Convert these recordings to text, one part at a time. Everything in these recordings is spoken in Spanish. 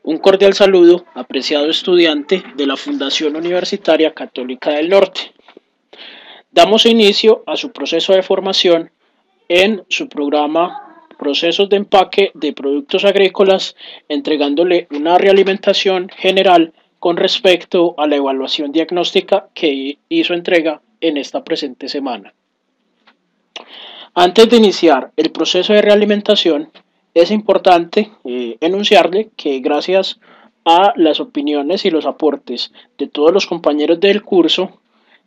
Un cordial saludo, apreciado estudiante de la Fundación Universitaria Católica del Norte. Damos inicio a su proceso de formación en su programa Procesos de Empaque de Productos Agrícolas, entregándole una realimentación general con respecto a la evaluación diagnóstica que hizo entrega en esta presente semana. Antes de iniciar el proceso de realimentación, es importante enunciarle que gracias a las opiniones y los aportes de todos los compañeros del curso,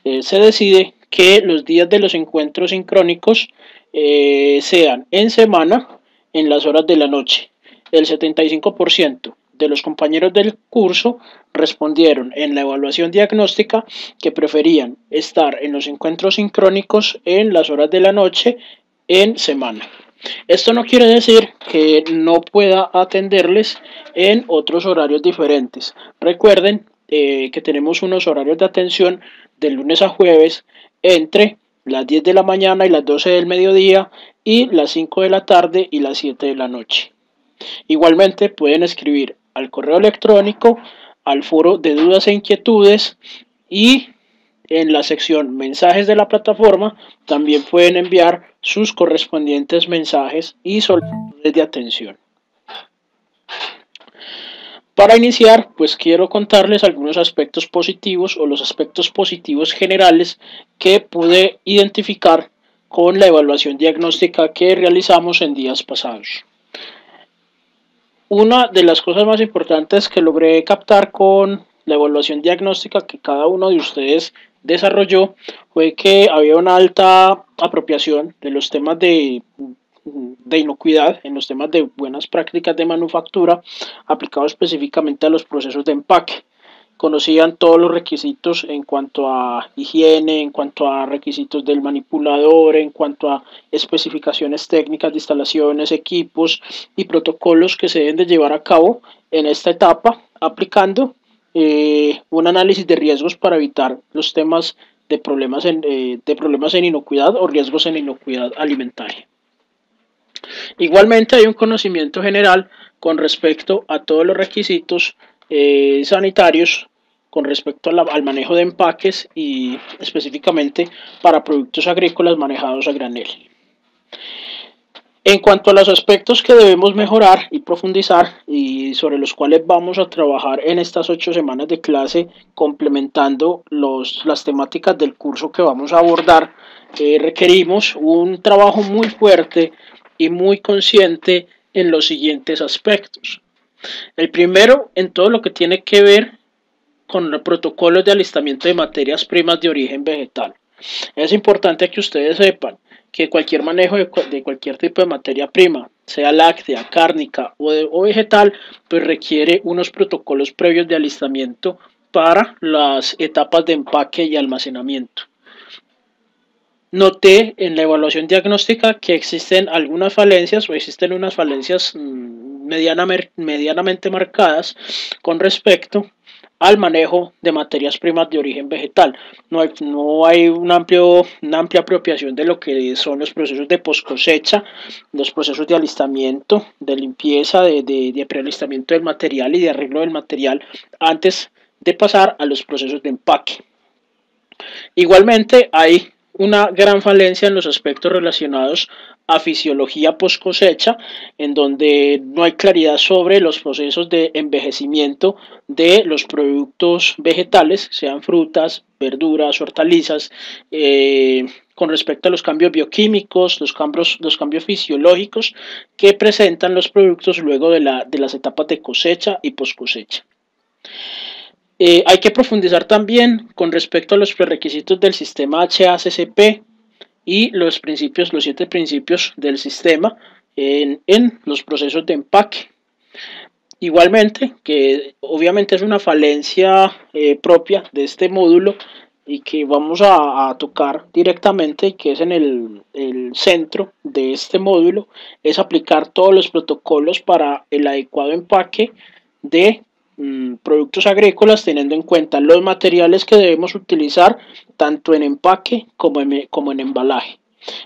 se decide que los días de los encuentros sincrónicos sean en semana en las horas de la noche. El 75% de los compañeros del curso respondieron en la evaluación diagnóstica que preferían estar en los encuentros sincrónicos en las horas de la noche en semana. Esto no quiere decir que no pueda atenderles en otros horarios diferentes. Recuerden que tenemos unos horarios de atención de lunes a jueves entre las 10 de la mañana y las 12 del mediodía y las 5 de la tarde y las 7 de la noche. Igualmente pueden escribir al correo electrónico, al foro de dudas e inquietudes y en la sección mensajes de la plataforma también pueden enviar sus correspondientes mensajes y solicitudes de atención. Para iniciar, pues quiero contarles algunos aspectos positivos o los aspectos positivos generales que pude identificar con la evaluación diagnóstica que realizamos en días pasados. Una de las cosas más importantes que logré captar con la evaluación diagnóstica que cada uno de ustedes desarrolló fue que había una alta apropiación de los temas de inocuidad, en los temas de buenas prácticas de manufactura, aplicados específicamente a los procesos de empaque. Conocían todos los requisitos en cuanto a higiene, en cuanto a requisitos del manipulador, en cuanto a especificaciones técnicas de instalaciones, equipos y protocolos que se deben de llevar a cabo en esta etapa, aplicando un análisis de riesgos para evitar los temas de problemas en inocuidad o riesgos en inocuidad alimentaria. Igualmente hay un conocimiento general con respecto a todos los requisitos sanitarios con respecto al manejo de empaques y específicamente para productos agrícolas manejados a granel. En cuanto a los aspectos que debemos mejorar y profundizar y sobre los cuales vamos a trabajar en estas 8 semanas de clase complementando las temáticas del curso que vamos a abordar, requerimos un trabajo muy fuerte y muy consciente en los siguientes aspectos. El primero, en todo lo que tiene que ver con los protocolos de alistamiento de materias primas de origen vegetal. Es importante que ustedes sepan que cualquier manejo de cualquier tipo de materia prima, sea láctea, cárnica o vegetal, pues requiere unos protocolos previos de alistamiento para las etapas de empaque y almacenamiento. Noté en la evaluación diagnóstica que existen algunas falencias o existen unas falencias medianamente marcadas con respecto al manejo de materias primas de origen vegetal. No hay una amplia apropiación de lo que son los procesos de post cosecha, los procesos de alistamiento, de limpieza, de prealistamiento del material y de arreglo del material antes de pasar a los procesos de empaque. Igualmente hay una gran falencia en los aspectos relacionados a fisiología post cosecha, en donde no hay claridad sobre los procesos de envejecimiento de los productos vegetales, sean frutas, verduras, hortalizas, con respecto a los cambios bioquímicos, los cambios fisiológicos que presentan los productos luego de las etapas de cosecha y post cosecha. Hay que profundizar también con respecto a los prerequisitos del sistema HACCP y los 7 principios del sistema en los procesos de empaque. Igualmente, que obviamente es una falencia propia de este módulo y que vamos a tocar directamente y que es en el centro de este módulo, es aplicar todos los protocolos para el adecuado empaque de productos agrícolas, teniendo en cuenta los materiales que debemos utilizar tanto en empaque como en embalaje.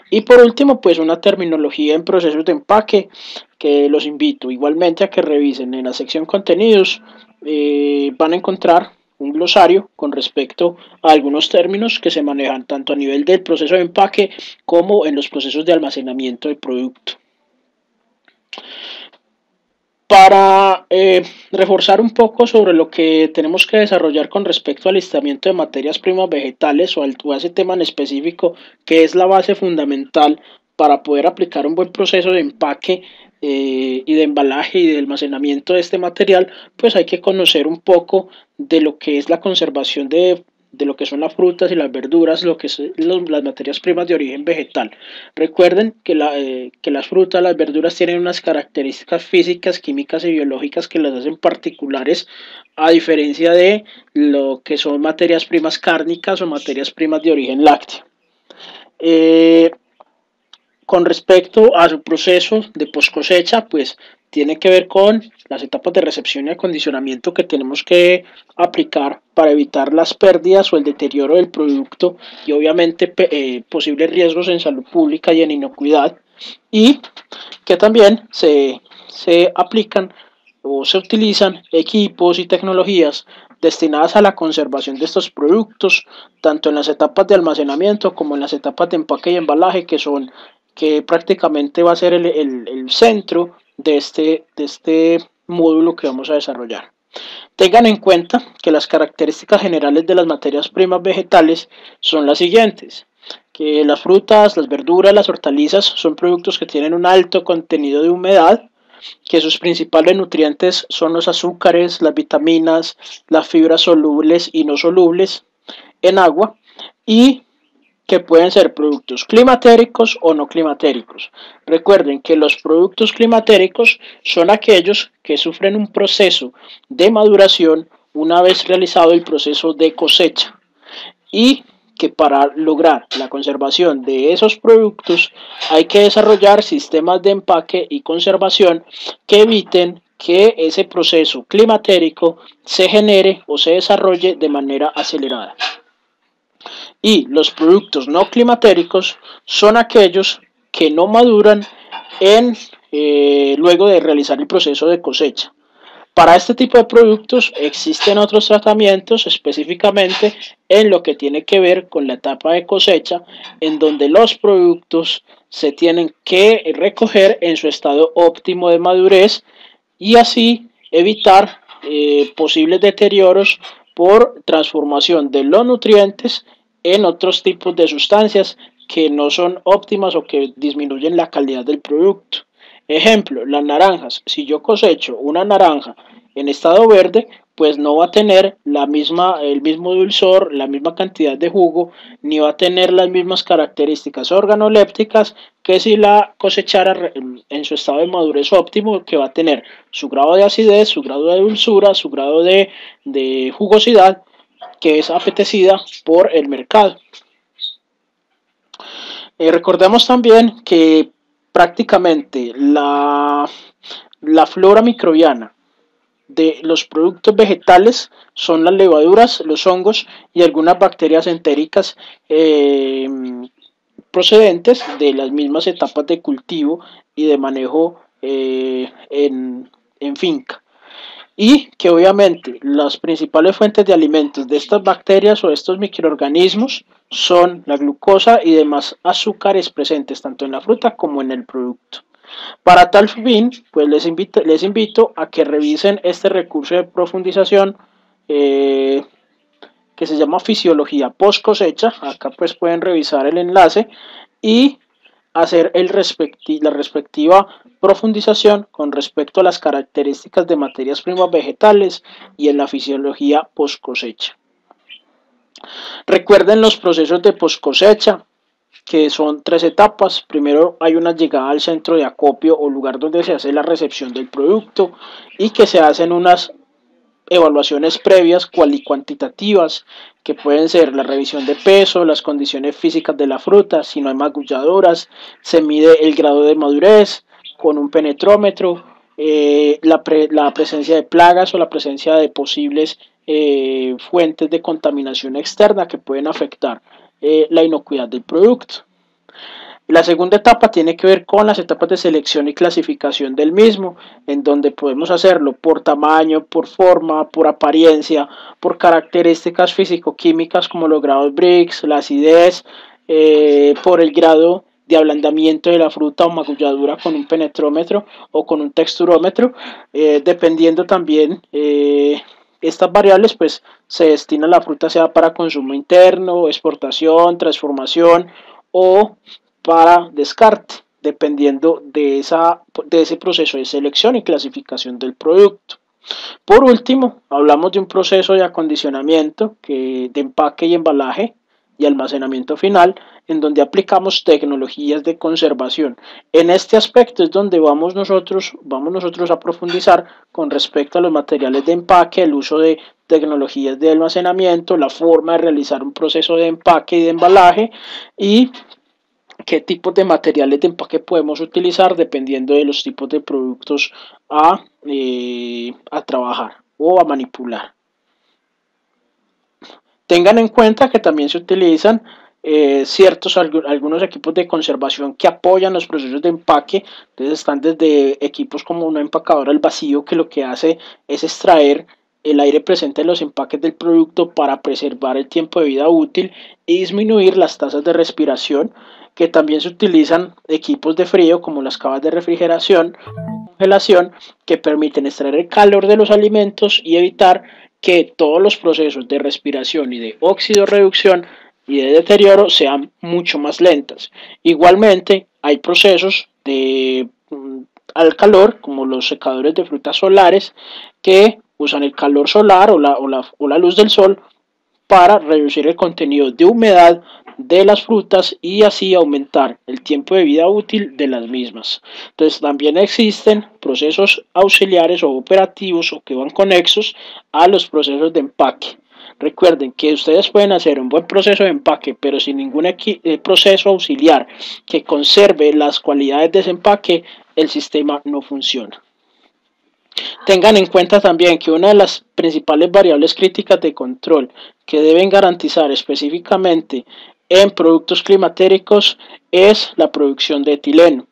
Y por último, pues una terminología en procesos de empaque que los invito igualmente a que revisen en la sección contenidos. Van a encontrar un glosario con respecto a algunos términos que se manejan tanto a nivel del proceso de empaque como en los procesos de almacenamiento del producto. Para reforzar un poco sobre lo que tenemos que desarrollar con respecto al listamiento de materias primas vegetales o a ese tema en específico, que es la base fundamental para poder aplicar un buen proceso de empaque y de embalaje y de almacenamiento de este material, pues hay que conocer un poco de lo que es la conservación de lo que son las frutas y las verduras, lo que son las materias primas de origen vegetal. Recuerden que las frutas, las verduras tienen unas características físicas, químicas y biológicas que las hacen particulares a diferencia de lo que son materias primas cárnicas o materias primas de origen lácteo. Con respecto a su proceso de post cosecha, pues tiene que ver con las etapas de recepción y acondicionamiento que tenemos que aplicar para evitar las pérdidas o el deterioro del producto y obviamente posibles riesgos en salud pública y en inocuidad, y que también se aplican o se utilizan equipos y tecnologías destinadas a la conservación de estos productos, tanto en las etapas de almacenamiento como en las etapas de empaque y embalaje, que prácticamente va a ser el centro de este módulo que vamos a desarrollar. Tengan en cuenta que las características generales de las materias primas vegetales son las siguientes: que las frutas, las verduras, las hortalizas son productos que tienen un alto contenido de humedad, que sus principales nutrientes son los azúcares, las vitaminas, las fibras solubles y no solubles en agua, y que pueden ser productos climatéricos o no climatéricos. Recuerden que los productos climatéricos son aquellos que sufren un proceso de maduración una vez realizado el proceso de cosecha, y que para lograr la conservación de esos productos hay que desarrollar sistemas de empaque y conservación que eviten que ese proceso climatérico se genere o se desarrolle de manera acelerada. Y los productos no climatéricos son aquellos que no maduran luego de realizar el proceso de cosecha. Para este tipo de productos existen otros tratamientos, específicamente en lo que tiene que ver con la etapa de cosecha, en donde los productos se tienen que recoger en su estado óptimo de madurez y así evitar posibles deterioros por transformación de los nutrientes en otros tipos de sustancias que no son óptimas o que disminuyen la calidad del producto. Ejemplo, las naranjas. Si yo cosecho una naranja en estado verde, pues no va a tener el mismo dulzor, la misma cantidad de jugo, ni va a tener las mismas características organolépticas que si la cosechara en su estado de madurez óptimo, que va a tener su grado de acidez, su grado de dulzura, su grado de jugosidad, que es apetecida por el mercado. Recordemos también que prácticamente la flora microbiana de los productos vegetales son las levaduras, los hongos y algunas bacterias entéricas procedentes de las mismas etapas de cultivo y de manejo en finca. Y que obviamente las principales fuentes de alimentos de estas bacterias o de estos microorganismos son la glucosa y demás azúcares presentes tanto en la fruta como en el producto. Para tal fin, pues les invito a que revisen este recurso de profundización que se llama Fisiología Post Cosecha. Acá pues pueden revisar el enlace y hacer la respectiva profundización con respecto a las características de materias primas vegetales y en la fisiología post cosecha. Recuerden los procesos de post cosecha, que son 3 etapas. Primero hay una llegada al centro de acopio o lugar donde se hace la recepción del producto y que se hacen unas evaluaciones previas y cuantitativas, que pueden ser la revisión de peso, las condiciones físicas de la fruta, si no hay magulladoras, se mide el grado de madurez con un penetrómetro, la presencia de plagas o la presencia de posibles fuentes de contaminación externa que pueden afectar la inocuidad del producto. La segunda etapa tiene que ver con las etapas de selección y clasificación del mismo, en donde podemos hacerlo por tamaño, por forma, por apariencia, por características físico-químicas como los grados Brix, la acidez, por el grado de ablandamiento de la fruta o magulladura con un penetrómetro o con un texturómetro, dependiendo también estas variables, pues se destina la fruta sea para consumo interno, exportación, transformación o para descarte, dependiendo de ese proceso de selección y clasificación del producto. Por último, hablamos de un proceso de acondicionamiento de empaque y embalaje y almacenamiento final, en donde aplicamos tecnologías de conservación. En este aspecto es donde vamos nosotros a profundizar con respecto a los materiales de empaque, el uso de tecnologías de almacenamiento, la forma de realizar un proceso de empaque y de embalaje y qué tipos de materiales de empaque podemos utilizar dependiendo de los tipos de productos a trabajar o a manipular. Tengan en cuenta que también se utilizan algunos equipos de conservación que apoyan los procesos de empaque. Entonces están desde equipos como una empacadora al vacío, que lo que hace es extraer el aire presente en los empaques del producto para preservar el tiempo de vida útil y disminuir las tasas de respiración, que también se utilizan equipos de frío como las cavas de refrigeración, congelación, que permiten extraer el calor de los alimentos y evitar que todos los procesos de respiración y de oxidorreducción y de deterioro sean mucho más lentas. Igualmente, hay procesos al calor, como los secadores de frutas solares, que usan el calor solar o la luz del sol para reducir el contenido de humedad de las frutas y así aumentar el tiempo de vida útil de las mismas. Entonces también existen procesos auxiliares o operativos o que van conexos a los procesos de empaque. Recuerden que ustedes pueden hacer un buen proceso de empaque, pero sin ningún proceso auxiliar que conserve las cualidades de ese empaque, el sistema no funciona. Tengan en cuenta también que una de las principales variables críticas de control que deben garantizar específicamente en productos climatéricos es la producción de etileno.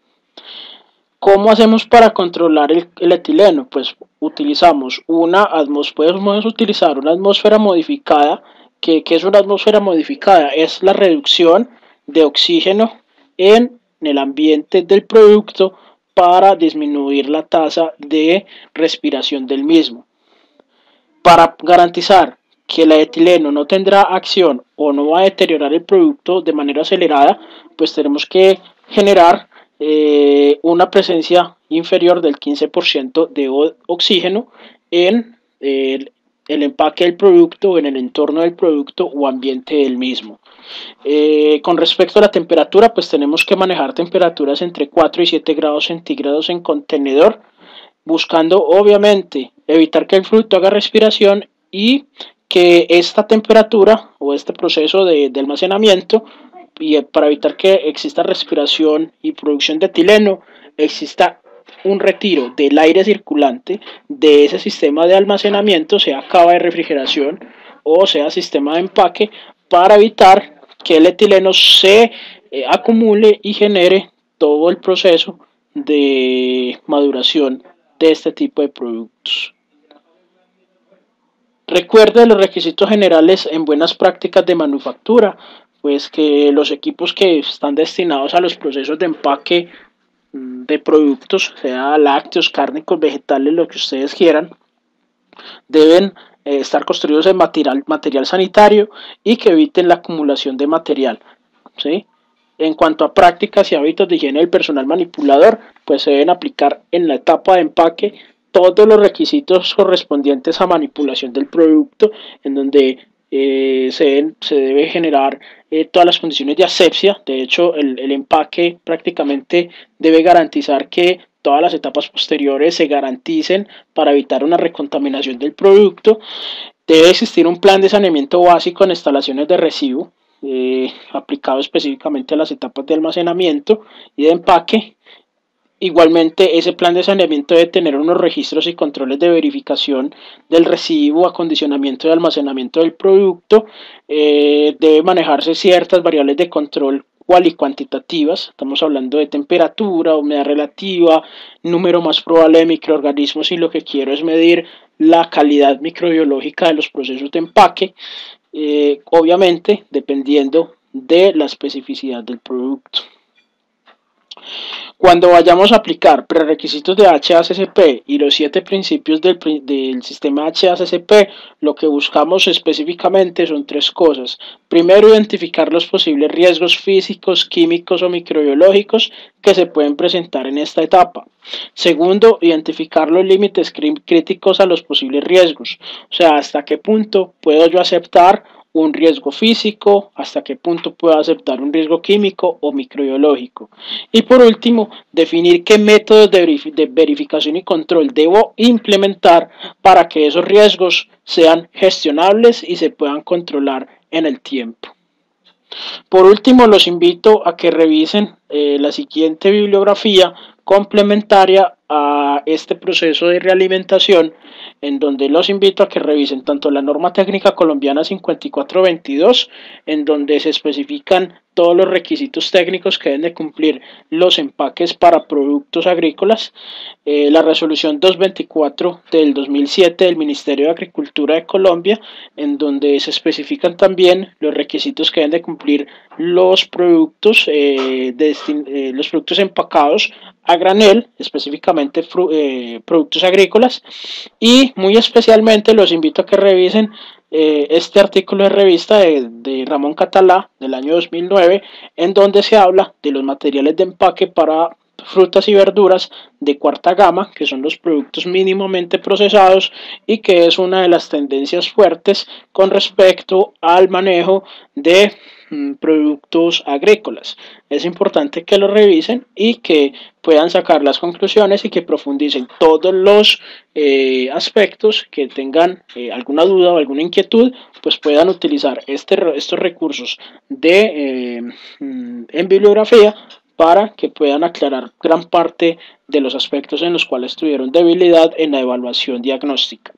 ¿Cómo hacemos para controlar el etileno? Pues utilizamos podemos utilizar una atmósfera modificada. ¿Qué es una atmósfera modificada? Es la reducción de oxígeno en el ambiente del producto para disminuir la tasa de respiración del mismo. Para garantizar que el etileno no tendrá acción o no va a deteriorar el producto de manera acelerada, pues tenemos que generar una presencia inferior del 15% de oxígeno en el empaque del producto, en el entorno del producto o ambiente del mismo. Con respecto a la temperatura, pues tenemos que manejar temperaturas entre 4 y 7 grados centígrados en contenedor, buscando obviamente evitar que el fruto haga respiración y que esta temperatura o este proceso de almacenamiento, y para evitar que exista respiración y producción de etileno, exista un retiro del aire circulante de ese sistema de almacenamiento, sea cava de refrigeración o sea sistema de empaque, para evitar que el etileno se acumule y genere todo el proceso de maduración de este tipo de productos. Recuerde los requisitos generales en buenas prácticas de manufactura, pues que los equipos que están destinados a los procesos de empaque de productos, sea lácteos, cárnicos, vegetales, lo que ustedes quieran, deben estar construidos en material sanitario y que eviten la acumulación de material, ¿sí? En cuanto a prácticas y hábitos de higiene del personal manipulador, pues se deben aplicar en la etapa de empaque todos los requisitos correspondientes a manipulación del producto, en donde se debe generar todas las condiciones de asepsia. De hecho, el empaque prácticamente debe garantizar que todas las etapas posteriores se garanticen para evitar una recontaminación del producto. Debe existir un plan de saneamiento básico en instalaciones de recibo, aplicado específicamente a las etapas de almacenamiento y de empaque. Igualmente, ese plan de saneamiento debe tener unos registros y controles de verificación del recibo, acondicionamiento y almacenamiento del producto. Debe manejarse ciertas variables de control cual y cuantitativas. Estamos hablando de temperatura, humedad relativa, número más probable de microorganismos, y lo que quiero es medir la calidad microbiológica de los procesos de empaque, obviamente dependiendo de la especificidad del producto. Cuando vayamos a aplicar prerequisitos de HACCP y los 7 principios del sistema HACCP, lo que buscamos específicamente son 3 cosas. Primero, identificar los posibles riesgos físicos, químicos o microbiológicos que se pueden presentar en esta etapa. Segundo, identificar los límites críticos a los posibles riesgos, o sea, hasta qué punto puedo yo aceptar un riesgo físico, hasta qué punto puedo aceptar un riesgo químico o microbiológico. Y por último, definir qué métodos de verificación y control debo implementar para que esos riesgos sean gestionables y se puedan controlar en el tiempo. Por último, los invito a que revisen la siguiente bibliografía complementaria a este proceso de realimentación, en donde los invito a que revisen tanto la norma técnica colombiana 5422, en donde se especifican todos los requisitos técnicos que deben de cumplir los empaques para productos agrícolas, la resolución 224 del 2007 del Ministerio de Agricultura de Colombia, en donde se especifican también los requisitos que deben de cumplir los productos, los productos empacados a granel, específicamente productos agrícolas, y muy especialmente los invito a que revisen este artículo de revista de Ramón Catalá del año 2009, en donde se habla de los materiales de empaque para frutas y verduras de cuarta gama, que son los productos mínimamente procesados, y que es una de las tendencias fuertes con respecto al manejo de productos agrícolas. Es importante que lo revisen y que puedan sacar las conclusiones y que profundicen todos los aspectos, que tengan alguna duda o alguna inquietud, pues puedan utilizar estos recursos en bibliografía para que puedan aclarar gran parte de los aspectos en los cuales tuvieron debilidad en la evaluación diagnóstica.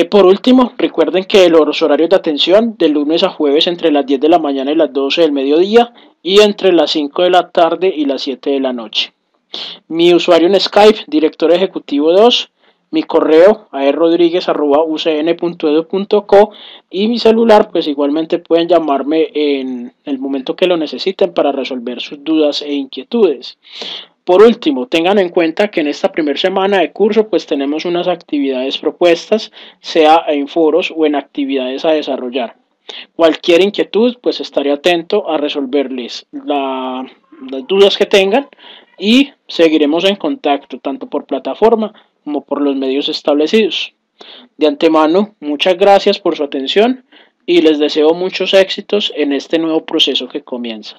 Por último, recuerden que los horarios de atención de lunes a jueves entre las 10 de la mañana y las 12 del mediodía, y entre las 5 de la tarde y las 7 de la noche. Mi usuario en Skype, director ejecutivo 2, mi correo aerrodriguez@ucn.edu.co, y mi celular, pues igualmente pueden llamarme en el momento que lo necesiten para resolver sus dudas e inquietudes. Por último, tengan en cuenta que en esta primera semana de curso pues tenemos unas actividades propuestas, sea en foros o en actividades a desarrollar. Cualquier inquietud, pues estaré atento a resolverles las dudas que tengan, y seguiremos en contacto tanto por plataforma como por los medios establecidos. De antemano, muchas gracias por su atención y les deseo muchos éxitos en este nuevo proceso que comienza.